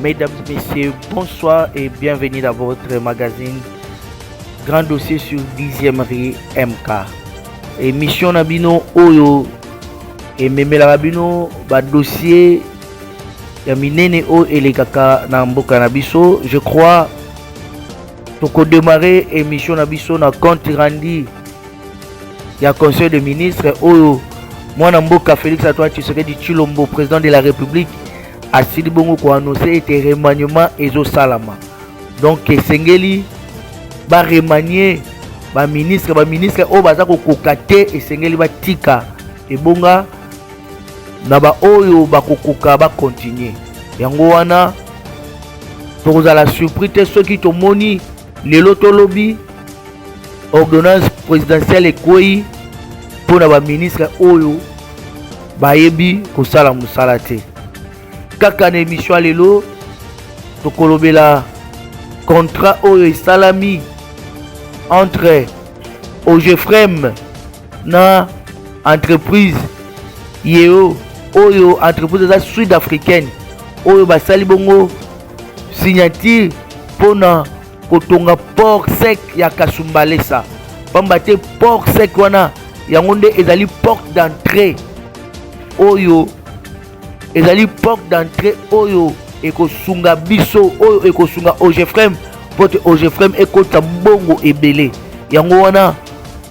Mesdames, Messieurs, bonsoir et bienvenue dans votre magazine Grand Dossier sur 10e rue MK. Émission Nabino Oyo et Memela Rabino, dossier Yaminene O et les Kaka Namboka Nabiso. Je crois que démarrer émission Nabiso na compte rendu. Il y a conseil de ministres Oyo. Moi Namboka Félix Antoine Tshisekedi Tshilombo, président de la République. Asili bongo ko annoncer était remaniement ezo salama. Donc Sengeli ba remanier ba ministre o baza ko kokate Sengeli ba tika e bonga na ba oyo ba kokoka ba continuer. Yango wana toza la surprise te soki to moni lelo to lobby ordonnance présidentielle ekoi pour na ba ministre oyo ba yebi ko sala musala te. Kaka na émission lelo tokolobela contrat oyo salami entre OGEFREM na entreprise yeo oyo entreprise za sud-africaine oyo basali bongo signature pona kotonga port sec ya Kasumbalesa. Pamba te port sec wana yango nde ezali porte d'entrée oyo ezali porte d'entrée oyo ekosunga biso oyo ekosunga OGEFREM pote OGEFREM ekota mbongo ebele. Yango wana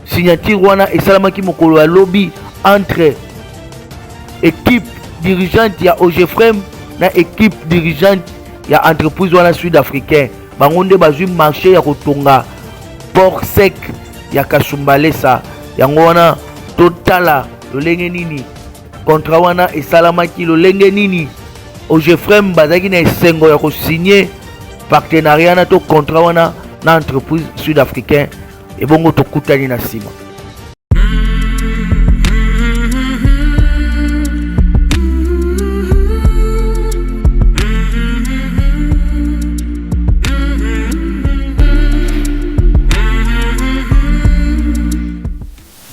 signature wana esalamaki mokolo ya lobby entre équipe dirigeante ya OGEFREM na équipe dirigeante ya entreprise wana sud-africain. Bango nde bazwi marché ya kotonga port sec ya Kasumbalesa. Yango wana totala lolenge nini contrat wana esalamaki lolenge nini OGEFREM bazaki na esengo ya kosigner partenariat na to contrat wana na entreprise sud-africain et bongo tokutani na sima.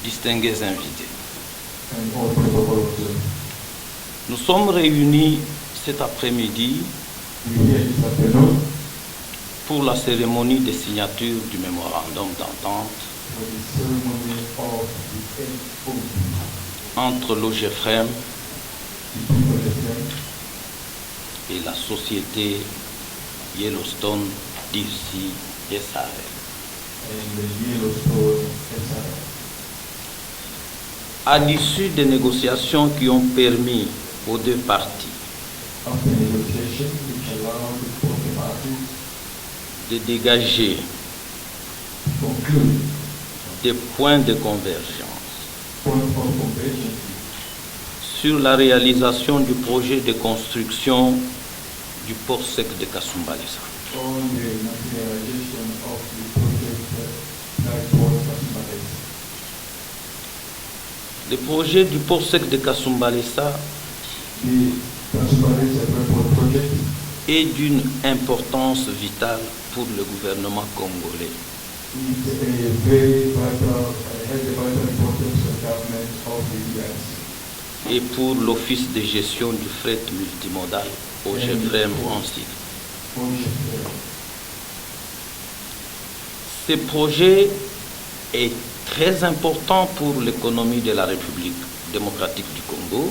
Distingués invités, nous sommes réunis cet après-midi pour la cérémonie de signature du mémorandum d'entente entre l'OGEFREM et la société Yellowstone DC SARL. À l'issue des négociations qui ont permis aux deux parties de dégager des points de convergence sur la réalisation du projet de construction du port sec de Kasumbalesa. Le projet du port sec de Kasumbalesa est d'une importance vitale pour le gouvernement congolais et pour l'Office de gestion du fret multimodal OGEFREM en sigle. Ce projet est très important pour l'économie de la République démocratique du Congo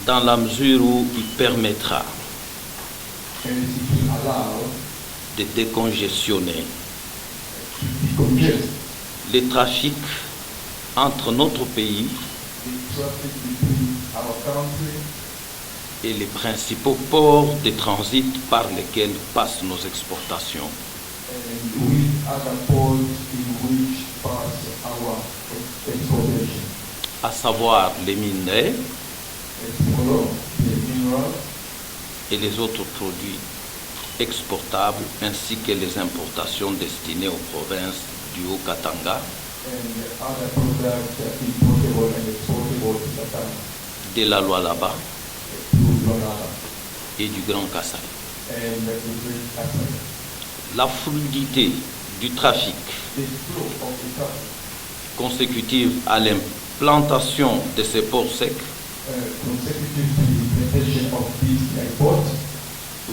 dans la mesure où il permettra de décongestionner le trafic entre notre pays et les principaux ports de transit par lesquels passent nos exportations. À savoir les minerais et les autres produits exportables ainsi que les importations destinées aux provinces du Haut-Katanga, de la Lualaba et du Grand Kassai. La fluidité du trafic consécutive à l'implantation de ces ports secs consecutive to the implementation of this airport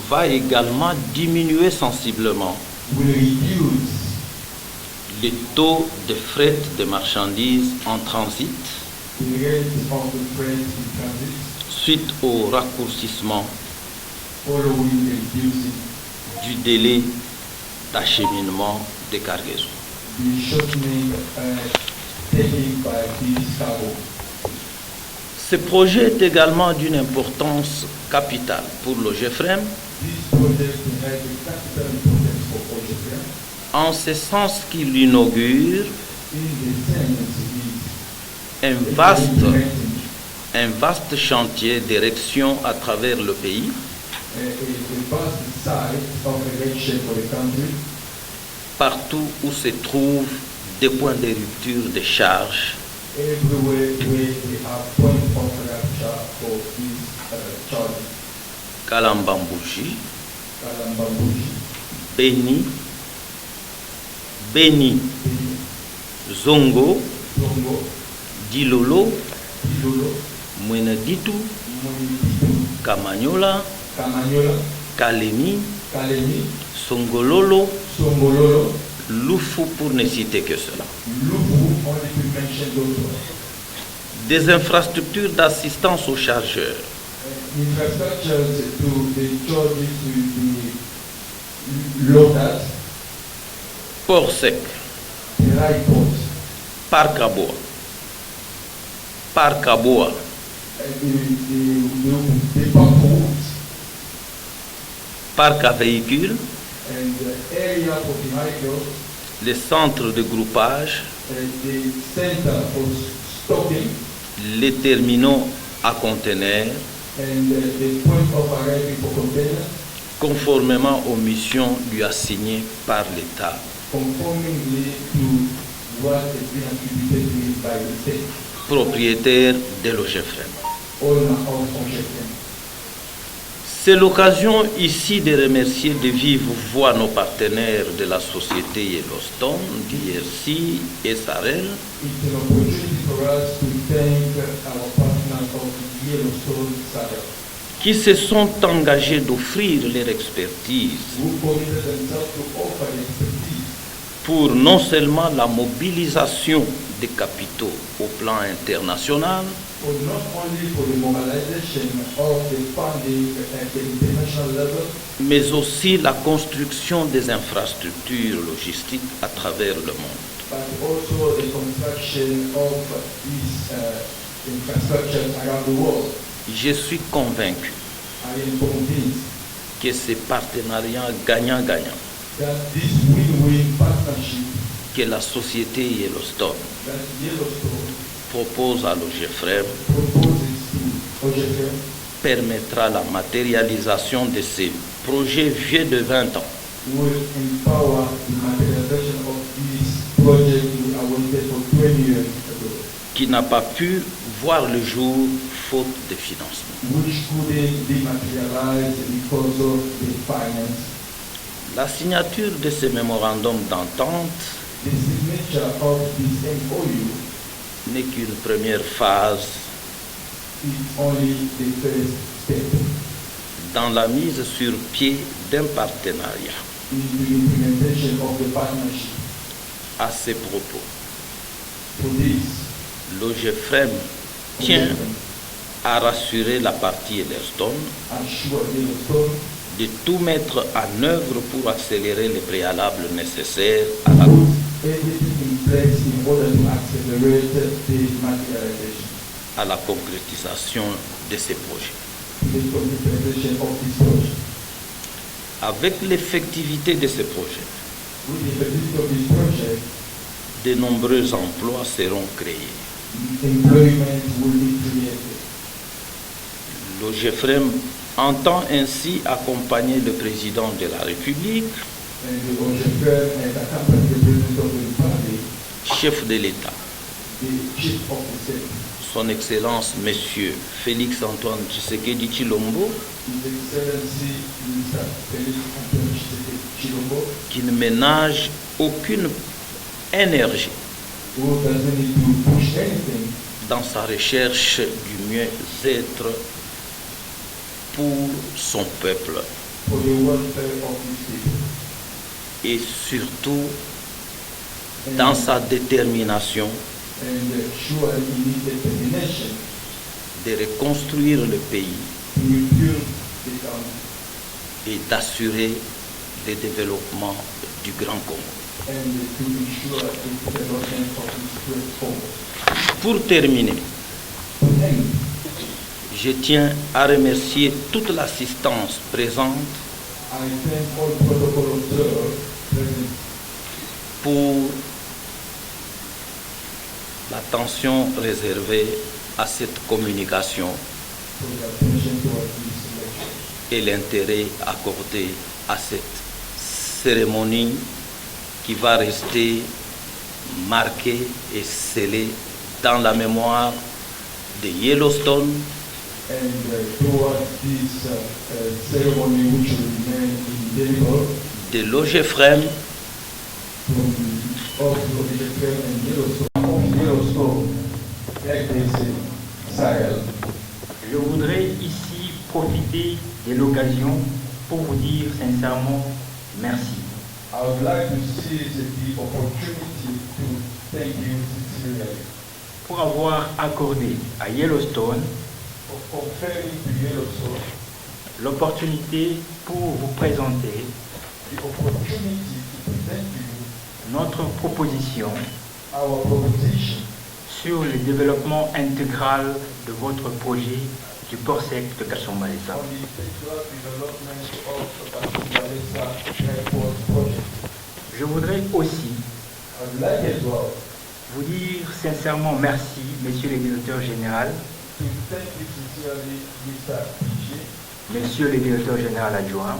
va également diminuer sensiblement will reduce le taux de fret de marchandises en transit the rate of the freight in transit suite au raccourcissement following the reducing du délai d'acheminement des cargaisons. the shortening taken by this cargo. Ce projet est également d'une importance capitale pour le GFREM, This project has a capital importance for OGFM en ce sens qu'il inaugure in the sense un vaste chantier d'érection à travers le pays, a vast site of erection for the country, partout où se trouvent des points de rupture de charge, everywhere where there are points of rapture for this charging. Kalambambouji, Kalambambouji, Beni, Zongo, Zongo, Dilolo, Ilolo, Mweneditu, Moniditu, Kamanyola, Kamanyola, Kalemi, Kalemi, Songololo, Songololo, Lufu pour ne citer que cela. Lubu, only to mention those ones. Des infrastructures d'assistance aux chargeurs, Infrastructures to the charges to the loaders, port sec, the right ports, parc à bois, the pump routes, parc à véhicules, and the area for vehicles, les centres de groupage, the center for stopping, les terminaux à conteneurs, and the point of arrival for containers, conformément aux missions lui assignées par l'État. conformingly to what has been attributed by the state, Propriétaire de l'OGFREM. owner of OGFM. C'est l'occasion ici de remercier de vive voix nos partenaires de la société Yellowstone, DRC et Sarel, It's an opportunity for us to thank our partners of Yellowstone Saddle, qui se sont engagés d'offrir leur expertise who committed themselves to offer expertise pour non seulement la mobilisation des capitaux au plan international, for not only for the mobilization of the funding at the international level, mais aussi la construction des infrastructures logistiques à travers le monde. but also the construction of these infrastructures around the world. Je suis convaincu I am convinced que ces partenariats gagnant-gagnant that this win-win partnership que la société Yellowstone that Yellowstone propose à l'OGFREM proposes to OGFM permettra la matérialisation de ces projets vieux de 20 ans, will empower the materialization of this project we awaited for 20 years ago, qui n'a pas pu voir le jour faute de financement. which couldn't be materialized because of the finance. La signature de ce mémorandum d'entente The signature of this MOU n'est qu'une première phase is only the first step dans la mise sur pied d'un partenariat. in the implementation of the partnership. À ces propos, For this, l'OGFREM tient à rassurer la partie Yellowstone assure Yellowstone de tout mettre en œuvre pour accélérer les préalables nécessaires à la, everything in place in order to accelerate the materialization, à la concrétisation de ces projets. the concretization of this project. Avec l'effectivité de ces projets, With the benefit of this project, de nombreux emplois seront créés. employment will be created. L'OGFREM entend ainsi accompagner le président de la République, And the OGFM and accompany the President of the Republic, chef de l'État, the Chief of the State, Son Excellence Monsieur Félix-Antoine Tshisekedi Tshilombo, His Excellency Mr. Felix Antoine Tshisekedi Tshilombo, qui ne ménage aucune énergie who doesn't need to push anything dans sa recherche du mieux-être pour son peuple for the welfare of his people, et surtout dans sa détermination and sure in his determination de reconstruire le pays to rebuild the country et d'assurer le développement du Grand Congo. and to ensure the development of his great Congo. Pour terminer, To end, je tiens à remercier toute l'assistance présente I thank all protocol observers present pour l'attention réservée à cette communication for the attention towards this election et l'intérêt accordé à cette cérémonie qui va rester marquée et scellée dans la mémoire de Yellowstone, and towards this ceremony which will remain indelible de l'OGFREM of the Ukraine and Yellowstone, RDC, Sahel. Je voudrais ici profiter de l'occasion pour vous dire sincèrement merci. I would like to seize the opportunity to thank you sincerely Pour avoir accordé à Yellowstone for conferring to Yellowstone l'opportunité pour vous présenter the opportunity to present to you notre proposition our proposition sur le développement intégral de votre projet du port sec de Kasumbalesa. on the integral development of Kasumbalesa Airport project. Je voudrais aussi I would like as well vous dire sincèrement merci, Monsieur le Directeur Général, to thank you sincerely, Mr. PG, Monsieur le Directeur Général Adjoint,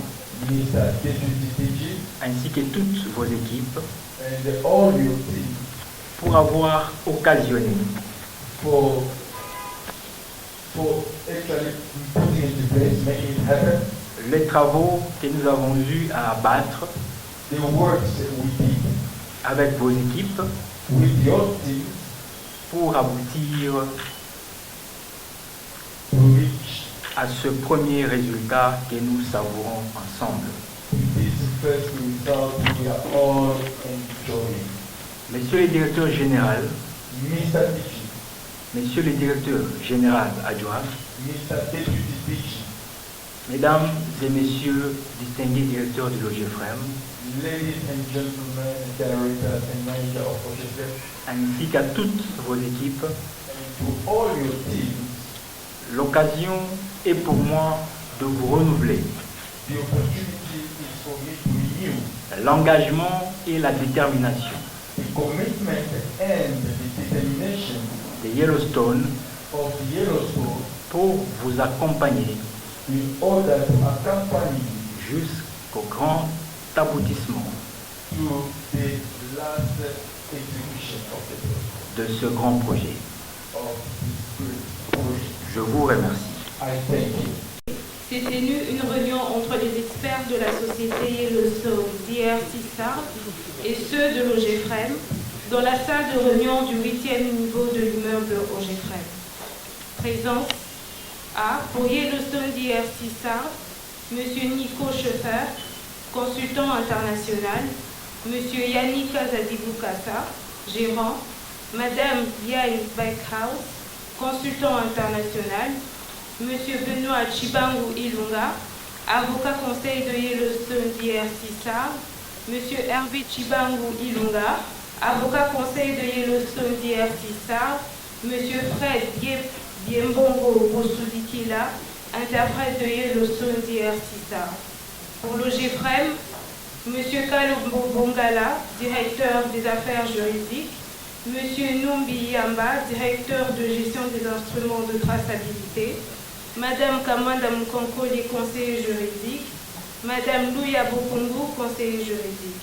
Mr. Deputy PG, ainsi que toutes vos équipes and all your team pour avoir occasionné for actually putting into place, making it happen, les travaux que nous avons eu à abattre the works that we did avec vos équipes with your team pour aboutir to reach à ce premier résultat que nous savourons ensemble. this first result we are all enjoying. Monsieur le Directeur Général, Mr. PG, Monsieur le Directeur Général Adjoint, Mr. Deputy PG, Mesdames et Messieurs distingués directeurs de l'OGFREM, ladies and gentlemen, directors and manager of OGFREM, ainsi qu'à toutes vos équipes, and to all your teams, l'occasion est pour moi de vous renouveler the opportunity is for me to renew l'engagement et la détermination the commitment and the determination de Yellowstone of Yellowstone pour vous accompagner in order to accompany you jusqu'au grand aboutissement to the last execution of the de ce grand projet. of this great project. Je vous remercie. I thank you. S'est tenue une réunion entre les experts de la société Yellowstone DRC-SAR et ceux de l'OGFREM dans la salle de réunion du 8e niveau de l'immeuble OGFREM. Présence A. Pour Yellowstone DRC-SAR, M. Nico Schoeffer, consultant international, M. Yannick Zadibou-Kassa, gérant, Mme Yann Beckhaus, consultant international, M. Benoît Chibangu Ilunga, avocat conseil de Yellowstone DRC-SAR, M. Hervé Chibangu Ilunga, avocat conseil de Yellowstone DRC-SAR, M. Fred Biembongo Bosudikila, interprète de Yellowstone DRC-SAR. Pour l'OGFREM, M. Kalumbo Bongala, directeur des affaires juridiques, M. Numbi Yamba, directeur de gestion des instruments de traçabilité, Madame Kamanda Mkonkoli, conseiller juridique, Madame Louya Bokungu, conseiller juridique.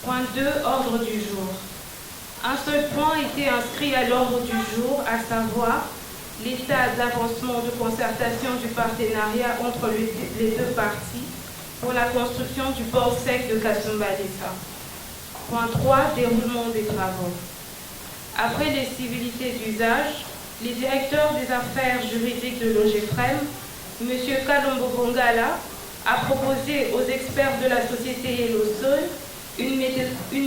Point 2, ordre du jour. Un seul point a été inscrit à l'ordre du jour, à savoir l'état d'avancement de concertation du partenariat entre les deux parties pour la construction du port sec de Kasumbalesa. Point 3, déroulement des travaux. Après les civilités d'usage, les directeurs des affaires juridiques de l'OGEFREM, M. Kalombo Bongala, a proposé aux experts de la société Yellowstone une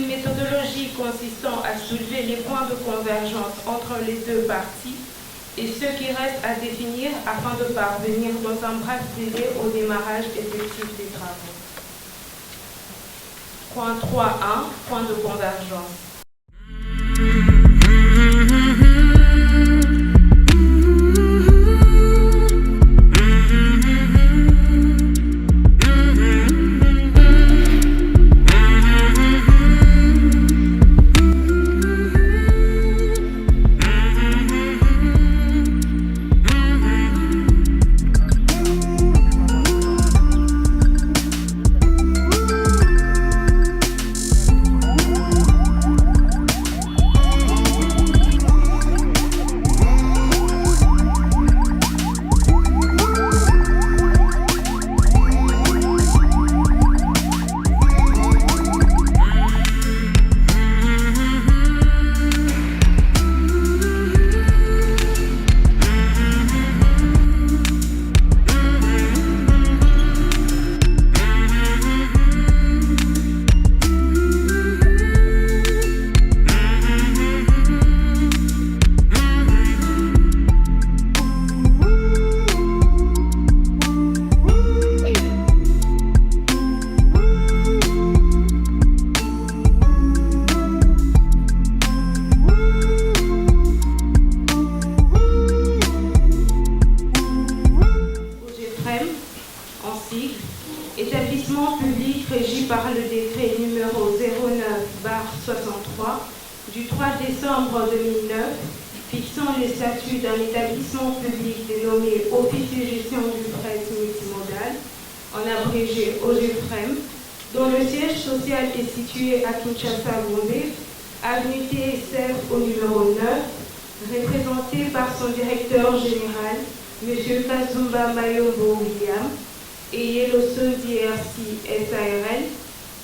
méthodologie consistant à soulever les points de convergence entre les deux parties et ce qui reste à définir afin de parvenir dans un bref délai au démarrage effectif des travaux. Point 3.1, point de convergence. Établissement public régi par le décret numéro 09/63 du 3 décembre 2009 fixant les statuts d'un établissement public dénommé Office de gestion du fret multimodal, en abrégé OGEFREM, dont le siège social est situé à Kinshasa-Gombe, avenue TSF au numéro 9, représenté par son directeur général, M. Kazumba Mayombo William, et Yellowstone DRC SARL,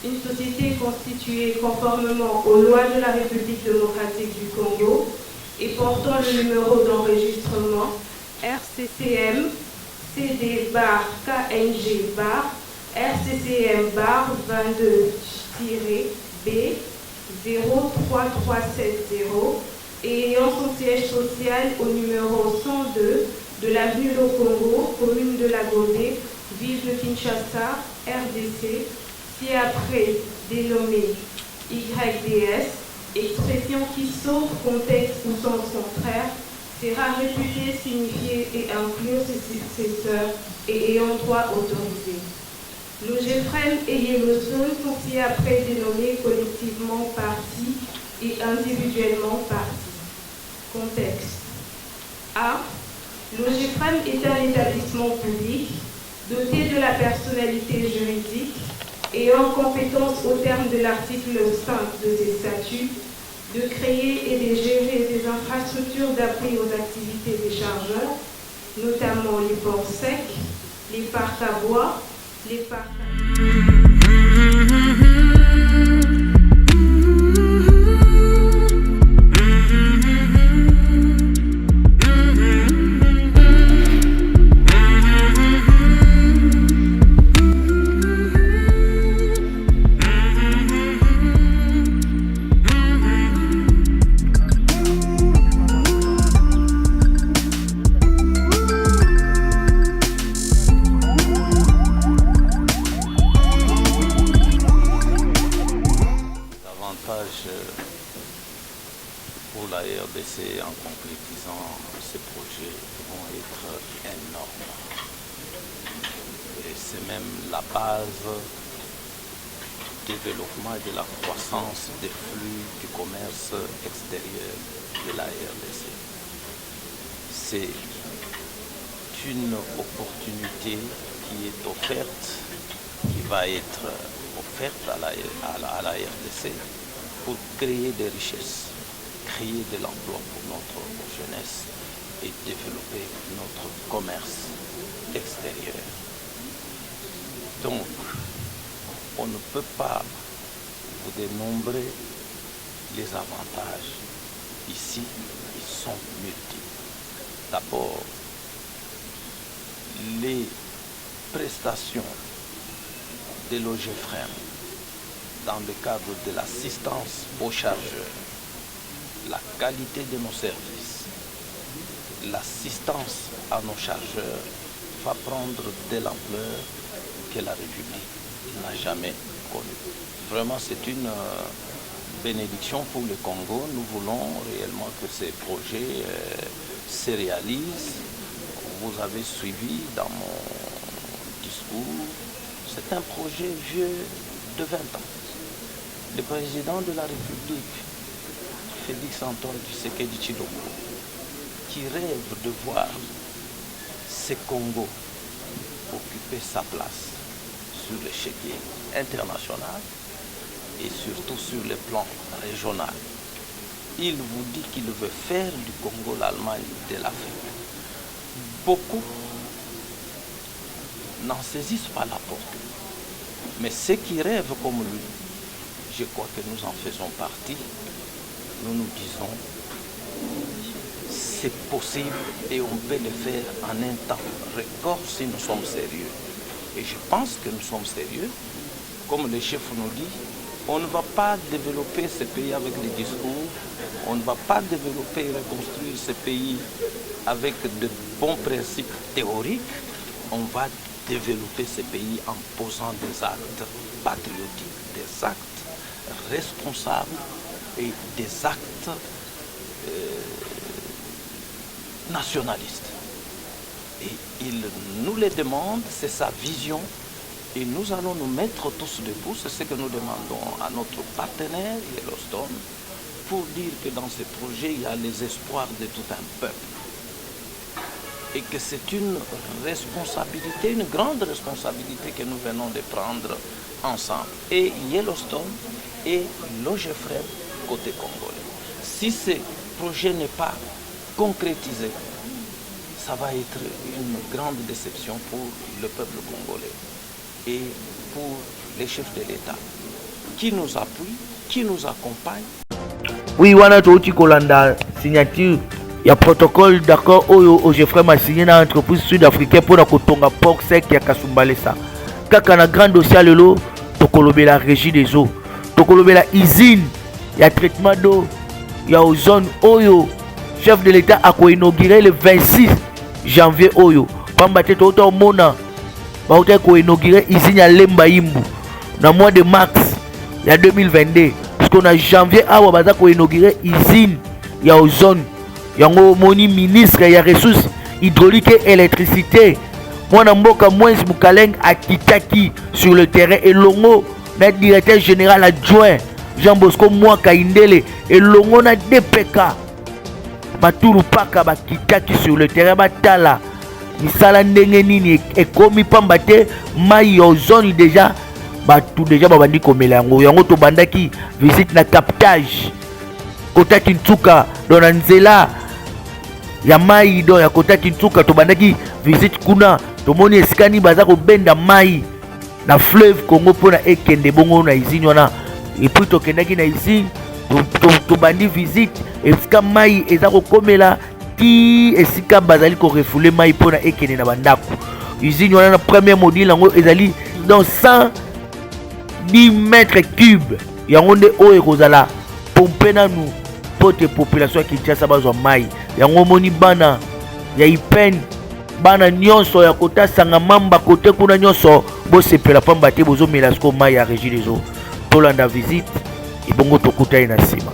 une société constituée conformément aux lois de la République démocratique du Congo et portant le numéro d'enregistrement RCCM CD-KNG RCCM 22-B 03370 et ayant son siège social au numéro 102 de l'avenue Lokongo, commune de la Gombe, ville de Kinshasa, RDC, ci-après dénommé YDS, expression qui, sauf contexte ou sens contraire, sera réputée signifier et inclure ses successeurs et ayant droit autorisé. L'OGEFREM et Yellowstone sont ci-après dénommés collectivement parties et individuellement parties. Contexte. A. L'OGEFREM est un établissement public doté de la personnalité juridique ayant compétence au terme de l'article 5 de ses statuts de créer et de gérer des infrastructures d'appui aux activités des chargeurs, notamment les ports secs, les parcs à bois, les parcs à... pour la RDC en concrétisant ces projets vont être énormes. Et c'est même la base du développement et de la croissance des flux du commerce extérieur de la RDC. C'est une opportunité qui est offerte, qui va être offerte à la RDC pour créer des richesses, créer de l'emploi pour notre jeunesse et développer notre commerce extérieur. Donc, on ne peut pas vous dénombrer les avantages ici, ils sont multiples. D'abord, les prestations de l'OGFREM dans le cadre de l'assistance aux chargeurs, la qualité de nos services, l'assistance à nos chargeurs va prendre de l'ampleur que la République n'a jamais connue. Vraiment, c'est une bénédiction pour le Congo. Nous voulons réellement que ces projets se réalisent. Vous avez suivi dans mon discours, c'est un projet vieux de 20 ans. Le président de la République, Félix Antoine Tshisekedi Tshilombo, qui rêve de voir ce Congo occuper sa place sur l'échiquier international et surtout sur le plan régional. Il vous dit qu'il veut faire du Congo l'Allemagne de l'Afrique. Beaucoup n'en saisissent pas la portée. Mais ceux qui rêvent comme lui, je crois que nous en faisons partie. Nous nous disons, c'est possible et on peut le faire en un temps record si nous sommes sérieux. Et je pense que nous sommes sérieux. Comme le chef nous dit, on ne va pas développer ce pays avec des discours, on ne va pas développer et reconstruire ce pays avec de bons principes théoriques, on va développer ce pays en posant des actes patriotiques, des actes responsables et des actes nationalistes. Et il nous les demande, c'est sa vision, et nous allons nous mettre tous debout, c'est ce que nous demandons à notre partenaire, Yellowstone, pour dire que dans ce projet, il y a les espoirs de tout un peuple. Et que c'est une responsabilité, une grande responsabilité que nous venons de prendre ensemble. Et Yellowstone et l'OGFREM côté congolais. Si ce projet n'est pas concrétisé, ça va être une grande déception pour le peuple congolais et pour les chefs de l'État qui nous appuient, qui nous accompagnent. Oui, wana touti kolanda signature ya protocole d'accord oyo OGFREM a signé na entreprise sud-africaine pour kotonga port sec ya Kasumbalesa. Kaka na grand dossier lelo tokolobela régie des eaux, tokolobela usine ya traitement d'eau ya ozone oyo chef de l'État a inauguré le 26 janvier oyo. Pamba te to mona ba ko inauguré usine ya Lemba Imbu na mois de mars ya 2022. Parce qu'on a janvier awa baza ko inauguré usine ya ozone. Yango moni ministre ya ressources hydrauliques et électricité. Mwana mboka Mwens Mukaleng akitaki sur le terrain et longo na directeur général adjoint Jean Bosco Mwaka Indele et longo na DPK Maturu Paka bakitaki sur le terrain batala misala ndenge nini ekomi pamba te mai ozone déjà batu déjà babandi komela yango yango to bandaki visite na captage kota Kintuka dona nzela ya mai do ya kota Kintuka to bandaki visite kuna to moni eskani baza ko benda mai na fleuve Congo pona ekende bongo na izini wana et puis to kendaki na izini to bandi visite esika mai eza ko komela ti esika bazali ko refoule mai pona ekende na bandako izini wana na premier module yango ezali dans 110 mètres cubes yango nde oyo kozala pompe nanu pote population ya Kinshasa bazwa mai yango moni bana ya Ipen bana nyonso ya kota Sangamamba kote kuna nyonso bosepela pamba te bozomela siko mai ya régie des eaux tolanda visite ebongo tokutai na nsima.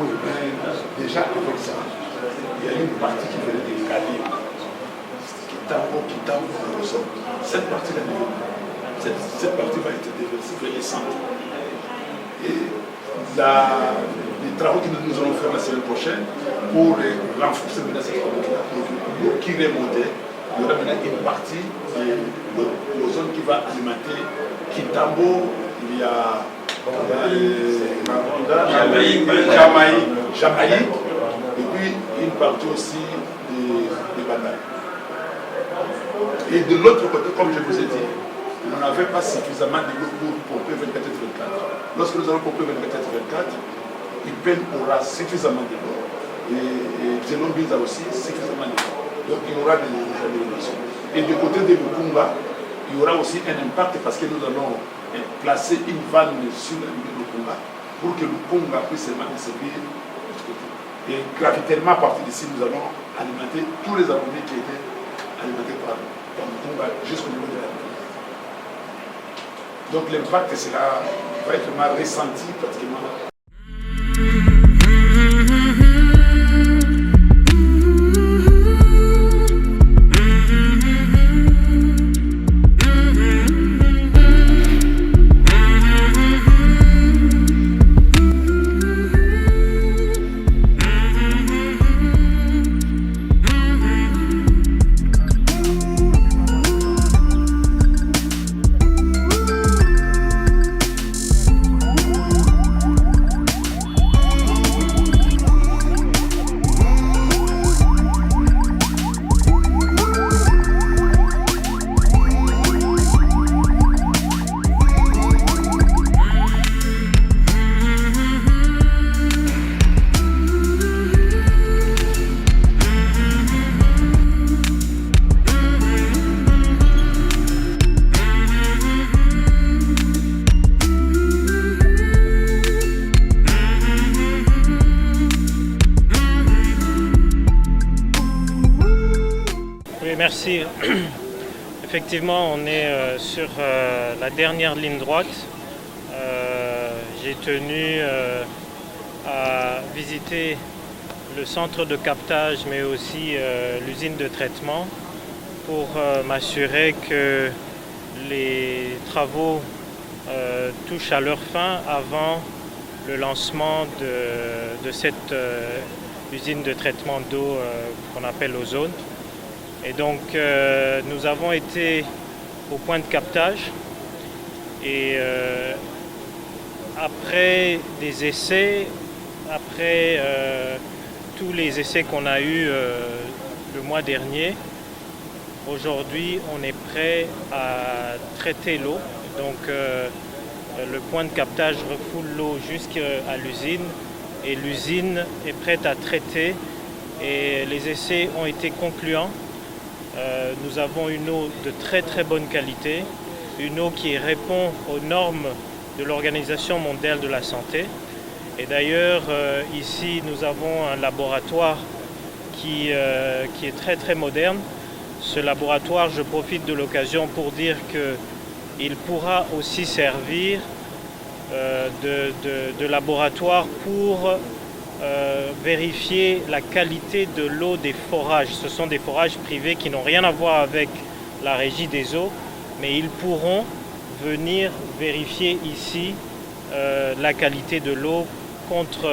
Oui, mais déjà avec ça, il y a une partie qui venait de Cali, Kitambo, cette partie-là, cette partie va être déversée vers les centres. Et les travaux que nous allons faire la semaine prochaine pour renforcer cette partie-là, l'eau qui remontait, il y aura maintenant une partie de l'ozone qui va alimenter Kitambo, il y a Jamaïque, et puis une partie aussi des batailles. Et de l'autre côté, comme je vous ai dit, on n'avait pas suffisamment de l'eau pour pomper 24/24. Lorsque nous allons pomper 24/24, Ipen aura suffisamment de l'eau et Zélombis a aussi suffisamment de l'eau. Donc il y aura des améliorations. Et du côté de Lukunga, il y aura aussi un impact parce que nous allons placer une vanne sur la ligne de Lukunga pour que Lukunga puisse servir de l'autre côté. Et gravitairement, à partir d'ici, nous allons alimenter tous les abonnés qui étaient alimentés par Lukunga jusqu'au niveau de la rivière. Donc l'impact va être vraiment ressenti pratiquement. Merci. Effectivement, on est sur la dernière ligne droite. J'ai tenu à visiter le centre de captage, mais aussi l'usine de traitement pour m'assurer que les travaux touchent à leur fin avant le lancement de cette usine de traitement d'eau qu'on appelle Ozone. Et donc nous avons été au point de captage et après des essais, après tous les essais qu'on a eus le mois dernier, aujourd'hui on est prêt à traiter l'eau. Donc le point de captage refoule l'eau jusqu'à l'usine et l'usine est prête à traiter et les essais ont été concluants. Nous avons une eau de très très bonne qualité, une eau qui répond aux normes de l'Organisation mondiale de la santé. Et d'ailleurs, ici, nous avons un laboratoire qui est très très moderne. Ce laboratoire, je profite de l'occasion pour dire qu'il pourra aussi servir de laboratoire pour vérifier la qualité de l'eau des forages. Ce sont des forages privés qui n'ont rien à voir avec la régie des eaux, mais ils pourront venir vérifier ici la qualité de l'eau contre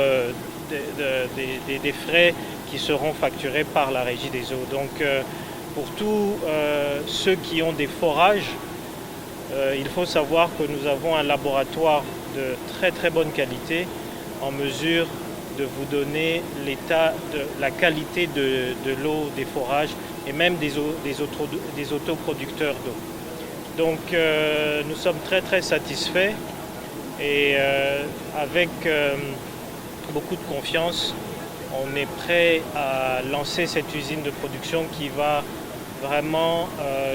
des frais qui seront facturés par la régie des eaux. Donc pour tous ceux qui ont des forages, il faut savoir que nous avons un laboratoire de très très bonne qualité en mesure de vous donner l'état de la qualité de l'eau des forages et même des autoproducteurs d'eau. Donc nous sommes très très satisfaits et avec beaucoup de confiance, on est prêt à lancer cette usine de production qui va vraiment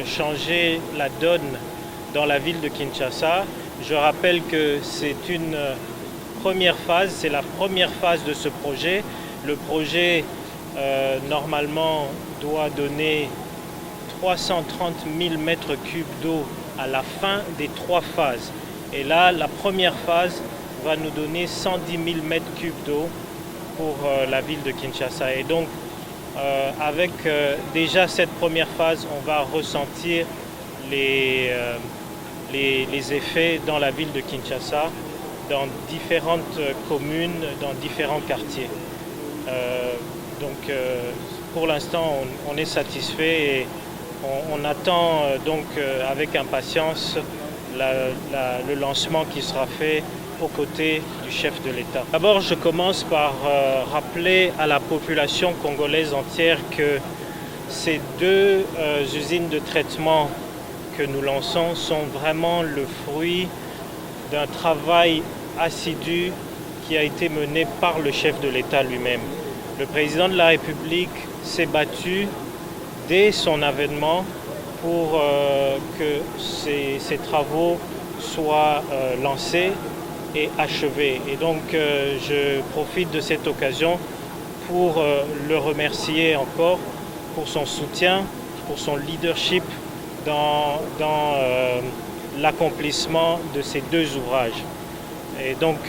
changer la donne dans la ville de Kinshasa. Je rappelle que c'est une première phase, c'est la première phase de ce projet. Le projet normalement doit donner 330 000 mètres cubes d'eau à la fin des 3 phases. Et là, la première phase va nous donner 110 000 mètres cubes d'eau pour la ville de Kinshasa. Et donc, avec déjà cette première phase, on va ressentir les effets dans la ville de Kinshasa, dans différentes communes, dans différents quartiers. Pour l'instant, on est satisfait et on attend donc avec impatience le lancement qui sera fait aux côtés du chef de l'État. D'abord, je commence par rappeler à la population congolaise entière que ces deux usines de traitement que nous lançons sont vraiment le fruit d'un travail assidu qui a été mené par le chef de l'État lui-même. Le président de la République s'est battu dès son avènement pour que ces travaux soient lancés et achevés. Et donc je profite de cette occasion pour le remercier encore pour son soutien, pour son leadership dans l'accomplissement de ces deux ouvrages. Et donc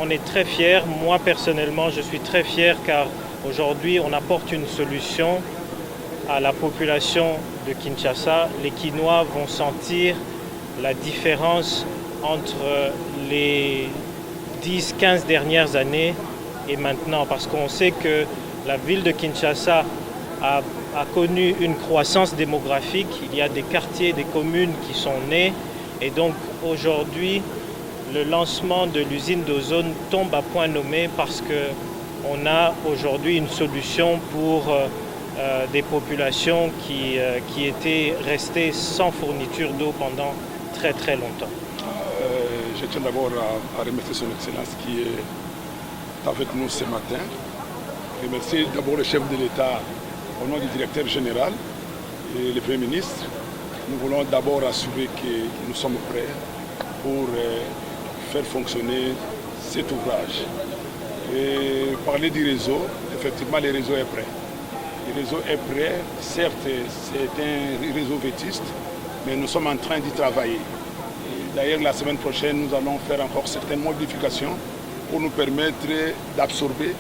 on est très fiers, moi personnellement je suis très fier car aujourd'hui on apporte une solution à la population de Kinshasa. Les Kinois vont sentir la différence entre les 10-15 dernières années et maintenant, parce qu'on sait que la ville de Kinshasa a connu une croissance démographique. Il y a des quartiers, des communes qui sont nés et donc aujourd'hui le lancement de l'usine d'ozone tombe à point nommé parce qu'on a aujourd'hui une solution pour des populations qui étaient restées sans fourniture d'eau pendant très très longtemps. Je tiens d'abord à remercier son Excellence qui est avec nous ce matin. Remercier d'abord le chef de l'État au nom du directeur général et le Premier ministre. Nous voulons d'abord assurer que nous sommes prêts pour faire fonctionner cet ouvrage. Et parler du réseau, effectivement le réseau est prêt. Le réseau est prêt, certes c'est un réseau vétuste, mais nous sommes en train d'y travailler. D'ailleurs la semaine prochaine nous allons faire encore certaines modifications pour nous permettre d'absorber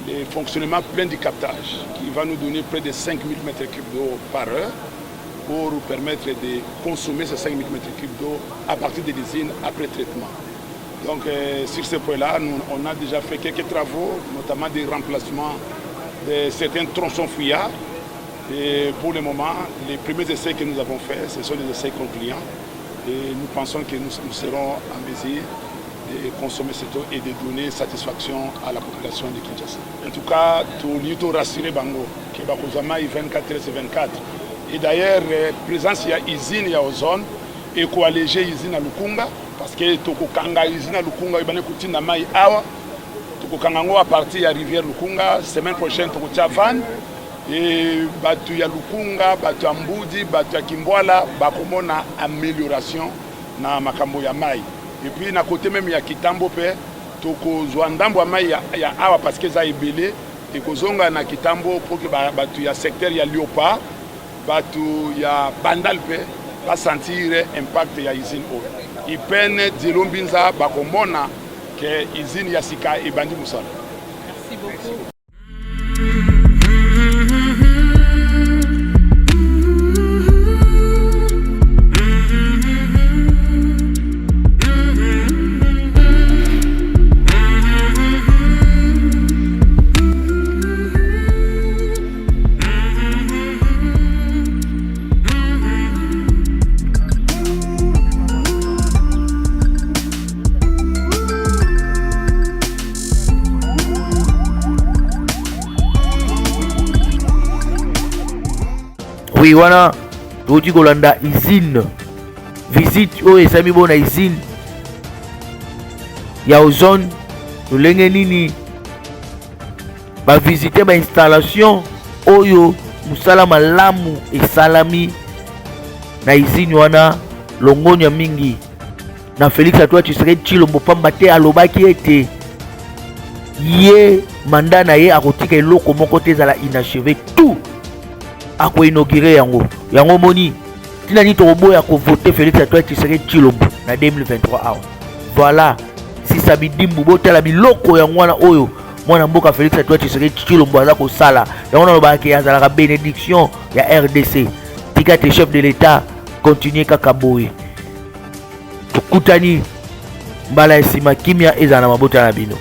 le fonctionnement plein du captage qui va nous donner près de 5000 m3 d'eau par heure pour nous permettre de consommer ces 5000 m3 d'eau à partir de l'usine après traitement. Donc sur ce point-là, on a déjà fait quelques travaux, notamment des remplacements de certains tronçons fouillards. Et pour le moment, les premiers essais que nous avons faits, ce sont des essais concluants. Et nous pensons que nous serons en mesure de consommer cette eau et de donner satisfaction à la population de Kinshasa. En tout cas, tout rassurer Bango, que Bakozama est 24/24. Et d'ailleurs, présence il y a usine, il y a ozone, et qu'on alléger usine à Lukunga, parce que Tokokanga usine à Lukunga, il y a une na mai awa, Tokokanga à partir de la rivière Lukunga, semaine prochaine Tokotia Van, et Batu ya Lukunga, Batu ya Mbudi, Batu ya Kimbwala, bakomona amélioration na makambo ya mai. Et puis na côté même ya Kitambo pe, Tokozwa ndambo ya mai ya awa parce que ça est belé, et kozonga na Kitambo pour que Batu ya secteur ya Léopard, Batu ya Bandal pe, va sentir impact ya usine eau. Et peine Dilombinza bakomona que usine ya Sika et Bandi Moussala. Merci beaucoup. Oui, wana toti kolanda usine visite oyo esami bona usine ya ozone tolenge nini bavisite bainstallation oyo mosala malamu esalami na usine wana longonya mingi na Félix Antoine Tshisekedi Tshilombo pamba te alobaki ete ye manda na ye akotika eloko moko te ezala inachevé tout ako inauguré yango moni tina ni tokoboya ko voter Félix Antoine Tshisekedi Tshilombo na 2023 awa. Voilà si sabidimbu botala biloko yango wana oyo mwana mboka Félix Antoine Tshisekedi Tshilombo aza kosala yango nalobaki azalaka bénédiction ya RDC tika te chef de l'État continuer kaka boye tokutani mbala esima kimia ezala na mabota na bino.